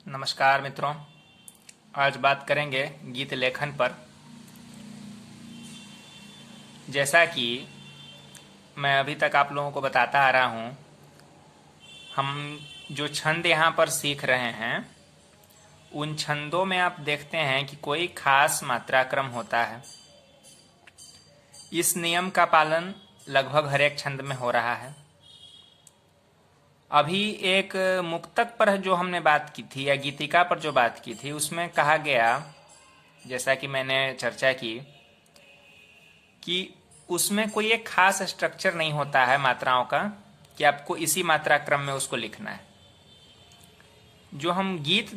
नमस्कार मित्रों। आज बात करेंगे गीत लेखन पर। जैसा कि मैं अभी तक आप लोगों को बताता आ रहा हूँ, हम जो छंद यहाँ पर सीख रहे हैं उन छंदों में आप देखते हैं कि कोई खास मात्रा क्रम होता है। इस नियम का पालन लगभग हर एक छंद में हो रहा है। अभी एक मुक्तक पर जो हमने बात की थी या गीतिका पर जो बात की थी, उसमें कहा गया, जैसा कि मैंने चर्चा की, कि उसमें कोई एक खास स्ट्रक्चर नहीं होता है मात्राओं का कि आपको इसी मात्रा क्रम में उसको लिखना है। जो हम गीत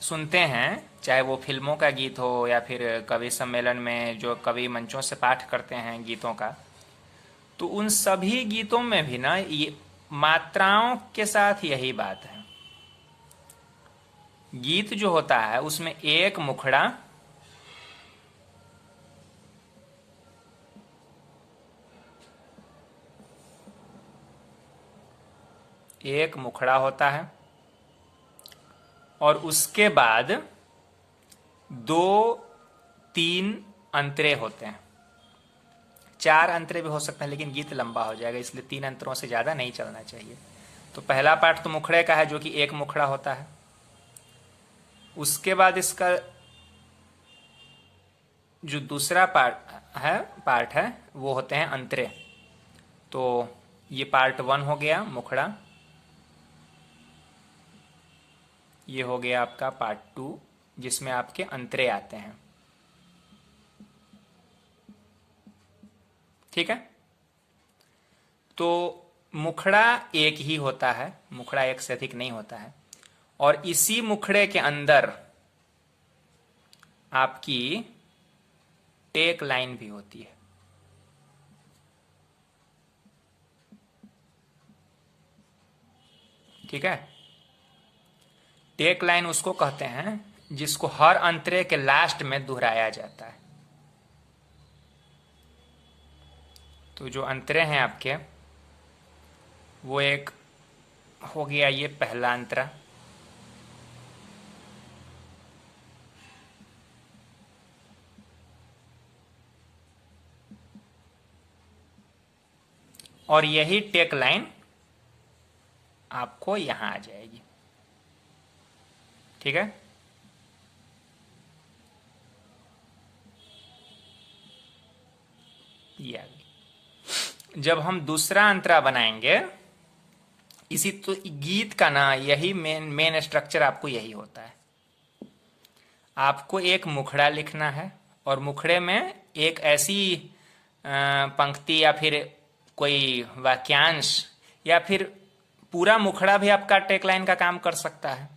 सुनते हैं, चाहे वो फिल्मों का गीत हो या फिर कवि सम्मेलन में जो कवि मंचों से पाठ करते हैं गीतों का, तो उन सभी गीतों में भी ना ये मात्राओं के साथ यही बात है। गीत जो होता है उसमें एक मुखड़ा, होता है और उसके बाद दो तीन अंतरे होते हैं। चार अंतरे भी हो सकते हैं, लेकिन गीत लंबा हो जाएगा, इसलिए तीन अंतरों से ज़्यादा नहीं चलना चाहिए। तो पहला पार्ट तो मुखड़े का है, जो कि एक मुखड़ा होता है। उसके बाद इसका जो दूसरा पार्ट है वो होते हैं अंतरे। तो ये पार्ट 1 हो गया मुखड़ा, ये हो गया आपका पार्ट 2 जिसमें आपके अंतरे आते हैं। ठीक है। तो मुखड़ा एक ही होता है, मुखड़ा एक से अधिक नहीं होता है। और इसी मुखड़े के अंदर आपकी टेक लाइन भी होती है। ठीक है। टेक लाइन उसको कहते हैं जिसको हर अंतरे के लास्ट में दोहराया जाता है। तो जो अंतरे हैं आपके, वो एक हो गया ये पहला अंतरा, और यही टेक लाइन आपको यहां आ जाएगी। ठीक है। ये आ गई। जब हम दूसरा अंतरा बनाएंगे, इसी तो गीत का ना यही मेन स्ट्रक्चर आपको यही होता है। आपको एक मुखड़ा लिखना है और मुखड़े में एक ऐसी पंक्ति या फिर कोई वाक्यांश या फिर पूरा मुखड़ा भी आपका टेकलाइन का काम कर सकता है।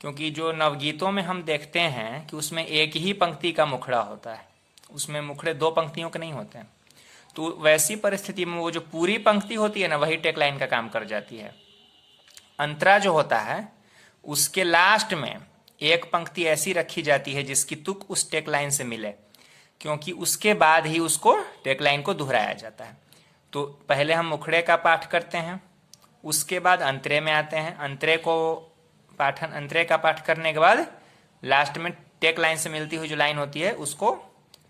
क्योंकि जो नवगीतों में हम देखते हैं कि उसमें एक ही पंक्ति का मुखड़ा होता है, उसमें मुखड़े दो पंक्तियों के नहीं होते हैं। तो वैसी परिस्थिति में वो जो पूरी पंक्ति होती है ना, वही टेकलाइन का काम कर जाती है। अंतरा जो होता है उसके लास्ट में एक पंक्ति ऐसी रखी जाती है जिसकी तुक उस टेकलाइन से मिले, क्योंकि उसके बाद ही उसको टेकलाइन को दोहराया जाता है। तो पहले हम मुखड़े का पाठ करते हैं, उसके बाद अंतरे में आते हैं। अंतरे का पाठ करने के बाद लास्ट में टेक लाइन से मिलती हुई जो लाइन होती है उसको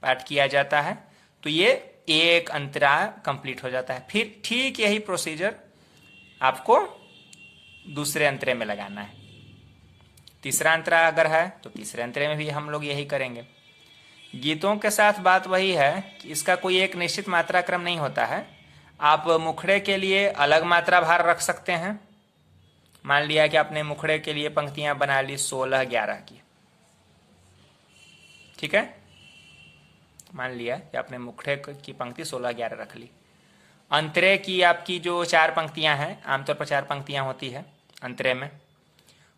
पाठ किया जाता है। तो ये एक अंतरा कंप्लीट हो जाता है। फिर ठीक यही प्रोसीजर आपको दूसरे अंतरे में लगाना है। तीसरा अंतरा अगर है तो तीसरे अंतरे में भी हम लोग यही करेंगे। गीतों के साथ बात वही है कि इसका कोई एक निश्चित मात्रा क्रम नहीं होता है। आप मुखड़े के लिए अलग मात्रा भार रख सकते हैं। मान लिया कि आपने मुखड़े के लिए पंक्तियां बना ली 16-11 की। ठीक है। मान लिया कि आपने मुखड़े की पंक्ति 16-11 रख ली। अंतरे की आपकी जो 4 पंक्तियां हैं, आमतौर पर 4 पंक्तियां होती है अंतरे में,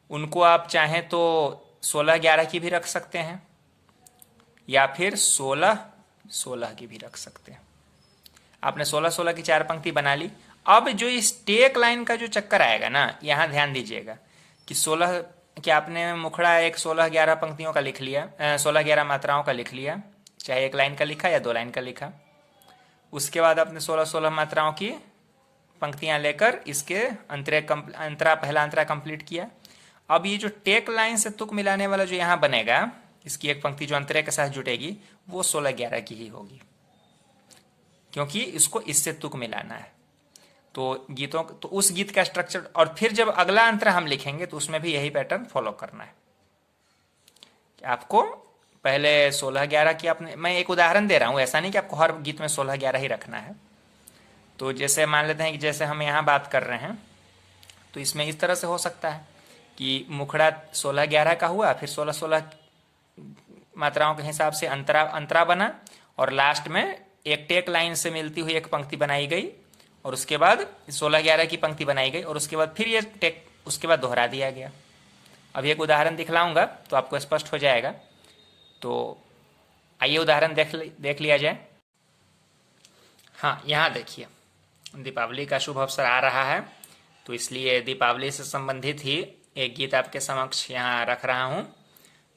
उनको आप चाहें तो 16-11 की भी रख सकते हैं या फिर 16-16 की भी रख सकते हैं। आपने 16-16 की 4 पंक्ति बना ली। अब जो इस टेक लाइन का जो चक्कर आएगा ना, यहां ध्यान दीजिएगा कि 16 कि आपने मुखड़ा एक 16-11 पंक्तियों का लिख लिया, 16-11 मात्राओं का लिख लिया, चाहे एक लाइन का लिखा या 2 लाइन का लिखा। उसके बाद आपने 16-16 मात्राओं की पंक्तियां लेकर इसके अंतरा पहला अंतरा कंप्लीट किया। अब ये जो टेक लाइन से तुक मिलाने वाला जो यहाँ बनेगा, इसकी एक पंक्ति जो अंतरे के साथ जुटेगी, वो 16-11 की ही होगी, क्योंकि इसको इससे तुक मिलाना है। तो गीतों तो उस गीत का स्ट्रक्चर, और फिर जब अगला अंतरा हम लिखेंगे तो उसमें भी यही पैटर्न फॉलो करना है। आपको पहले 16-11 की आपने, मैं एक उदाहरण दे रहा हूँ, ऐसा नहीं कि आपको हर गीत में 16-11 ही रखना है। तो जैसे मान लेते हैं कि जैसे हम यहाँ बात कर रहे हैं, तो इसमें इस तरह से हो सकता है कि मुखड़ा 16-11 का हुआ, फिर 16-16 मात्राओं के हिसाब से अंतरा बना, और लास्ट में एक टेक लाइन से मिलती हुई एक पंक्ति बनाई गई, और उसके बाद 16-11 की पंक्ति बनाई गई, और उसके बाद फिर ये टेक उसके बाद दोहरा दिया गया। अब एक उदाहरण दिखलाऊंगा तो आपको स्पष्ट हो जाएगा। तो आइए उदाहरण देख लिया जाए। हाँ, यहाँ देखिए, दीपावली का शुभ अवसर आ रहा है, तो इसलिए दीपावली से संबंधित ही एक गीत आपके समक्ष यहाँ रख रहा हूँ।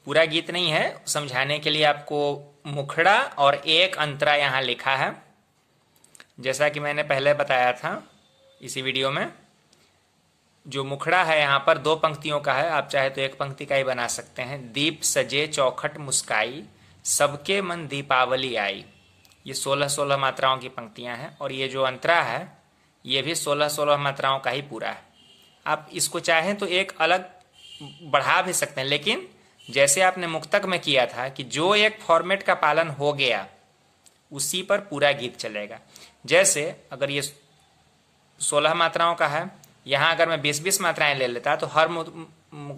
पूरा गीत नहीं है, समझाने के लिए आपको मुखड़ा और एक अंतरा यहाँ लिखा है। जैसा कि मैंने पहले बताया था इसी वीडियो में, जो मुखड़ा है यहाँ पर 2 पंक्तियों का है, आप चाहे तो एक पंक्ति का ही बना सकते हैं। दीप सजे चौखट मुस्काई, सबके मन दीपावली आई। ये 16-16 मात्राओं की पंक्तियां हैं, और ये जो अंतरा है ये भी 16-16 मात्राओं का ही पूरा है। आप इसको चाहें तो एक अलग बढ़ा भी सकते हैं, लेकिन जैसे आपने मुक्तक में किया था कि जो एक फॉर्मेट का पालन हो गया उसी पर पूरा गीत चलेगा। जैसे अगर ये 16 मात्राओं का है, यहाँ अगर मैं 20-20 मात्राएं ले लेता तो हर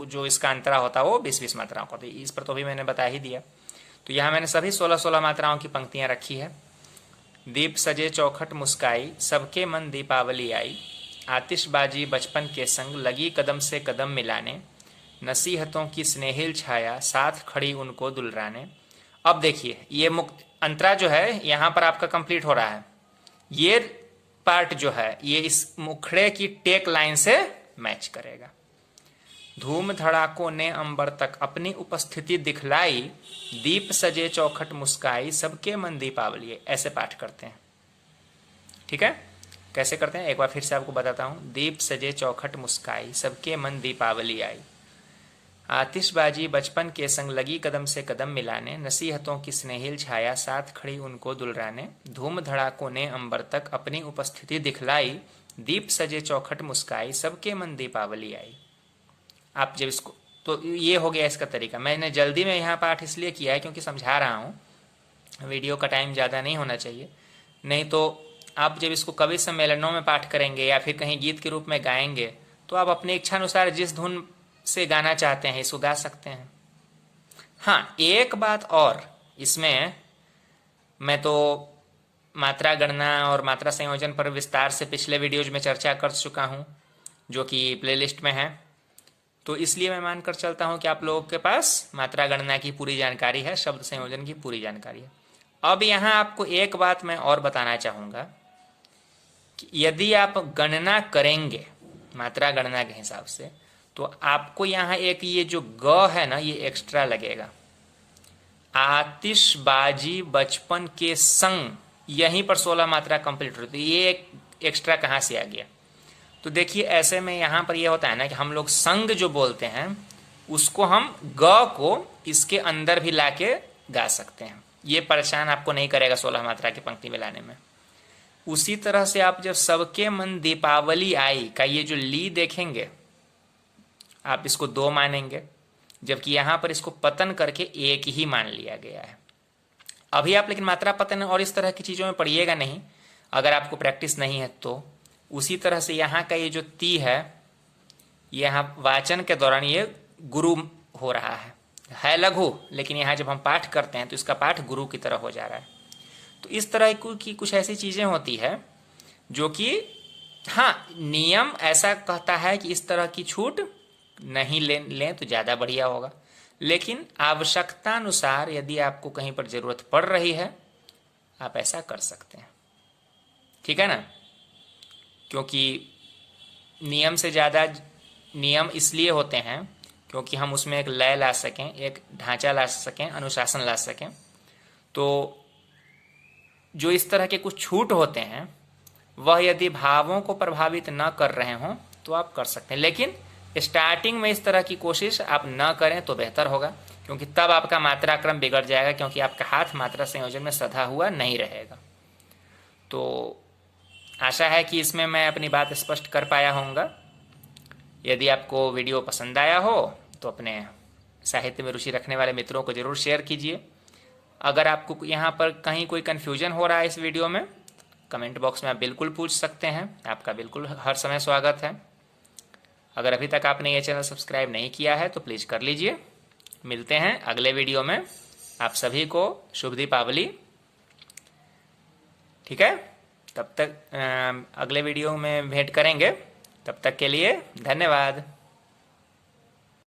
जो इसका अंतरा होता वो 20-20 मात्राओं का होता। इस पर तो भी मैंने बता ही दिया। तो यहाँ मैंने सभी 16-16 मात्राओं की पंक्तियां रखी है। दीप सजे चौखट मुस्काई, सबके मन दीपावली आई। आतिशबाजी बचपन के संग, लगी कदम से कदम मिलाने। नसीहतों की स्नेहिल छाया, साथ खड़ी उनको दुलराने। अब देखिए, ये मुक्त अंतरा जो है यहाँ पर आपका कंप्लीट हो रहा है। ये पार्ट जो है ये इस मुखड़े की टेक लाइन से मैच करेगा। धूम धड़ाकों ने अंबर तक अपनी उपस्थिति दिखलाई, दीप सजे चौखट मुस्काई, सबके मन दीपावली। ऐसे पाठ करते हैं, ठीक है? कैसे करते हैं एक बार फिर से आपको बताता हूं। दीप सजे चौखट मुस्काई, सबके मन दीपावली आई। आतिशबाजी बचपन के संग, लगी कदम से कदम मिलाने। नसीहतों की स्नेहिल छाया, साथ खड़ी उनको दुलराने। धूम धड़ाकों ने अंबर तक अपनी उपस्थिति दिखलाई, दीप सजे चौखट मुस्काई, सबके मन दीपावली आई। आप जब इसको, तो ये हो गया इसका तरीका। मैंने जल्दी में यहाँ पाठ इसलिए किया है क्योंकि समझा रहा हूँ, वीडियो का टाइम ज़्यादा नहीं होना चाहिए। नहीं तो आप जब इसको कवि सम्मेलनों में पाठ करेंगे या फिर कहीं गीत के रूप में गाएंगे, तो आप अपनी इच्छानुसार जिस धुन से गाना चाहते हैं इसको गा सकते हैं। हाँ, एक बात और, इसमें मैं तो मात्रा गणना और मात्रा संयोजन पर विस्तार से पिछले वीडियोज में चर्चा कर चुका हूँ, जो कि प्लेलिस्ट में है। तो इसलिए मैं मानकर चलता हूँ कि आप लोगों के पास मात्रा गणना की पूरी जानकारी है, शब्द संयोजन की पूरी जानकारी है। अब यहाँ आपको एक बात मैं और बताना चाहूँगा कि यदि आप गणना करेंगे मात्रा गणना के हिसाब से, तो आपको यहाँ एक ये जो ग है ना, ये एक्स्ट्रा लगेगा। आतिशबाजी बचपन के संग, यहीं पर 16 मात्रा कंप्लीट होती है। ये एक एक्स्ट्रा कहाँ से आ गया? तो देखिए, ऐसे में यहाँ पर ये होता है ना कि हम लोग संग जो बोलते हैं उसको हम ग को इसके अंदर भी लाके गा सकते हैं। ये परेशान आपको नहीं करेगा 16 मात्रा की पंक्ति में लाने में। उसी तरह से आप जब सबके मन दीपावली आई का ये जो ली देखेंगे, आप इसको 2 मानेंगे, जबकि यहाँ पर इसको पतन करके 1 ही मान लिया गया है। अभी आप लेकिन मात्रा पतन और इस तरह की चीज़ों में पढ़िएगा नहीं, अगर आपको प्रैक्टिस नहीं है तो। उसी तरह से यहाँ का ये जो ती है, यहाँ वाचन के दौरान ये गुरु हो रहा है लघु, लेकिन यहाँ जब हम पाठ करते हैं तो इसका पाठ गुरु की तरह हो जा रहा है। तो इस तरह की कुछ ऐसी चीज़ें होती है जो कि, हाँ, नियम ऐसा कहता है कि इस तरह की छूट नहीं लें तो ज़्यादा बढ़िया होगा, लेकिन आवश्यकता अनुसार यदि आपको कहीं पर ज़रूरत पड़ रही है आप ऐसा कर सकते हैं, ठीक है ना? क्योंकि नियम से ज़्यादा नियम इसलिए होते हैं क्योंकि हम उसमें एक लय ला सकें, एक ढांचा ला सकें, अनुशासन ला सकें। तो जो इस तरह के कुछ छूट होते हैं वह यदि भावों को प्रभावित न कर रहे हों तो आप कर सकते हैं, लेकिन स्टार्टिंग में इस तरह की कोशिश आप न करें तो बेहतर होगा, क्योंकि तब आपका मात्रा क्रम बिगड़ जाएगा, क्योंकि आपका हाथ मात्रा संयोजन में सधा हुआ नहीं रहेगा। तो आशा है कि इसमें मैं अपनी बात स्पष्ट कर पाया होऊंगा। यदि आपको वीडियो पसंद आया हो तो अपने साहित्य में रुचि रखने वाले मित्रों को जरूर शेयर कीजिए। अगर आपको यहाँ पर कहीं कोई कन्फ्यूजन हो रहा है इस वीडियो में, कमेंट बॉक्स में आप बिल्कुल पूछ सकते हैं, आपका बिल्कुल हर समय स्वागत है। अगर अभी तक आपने ये चैनल सब्सक्राइब नहीं किया है तो प्लीज़ कर लीजिए। मिलते हैं अगले वीडियो में। आप सभी को शुभ दीपावली। ठीक है, तब तक अगले वीडियो में भेंट करेंगे। तब तक के लिए धन्यवाद।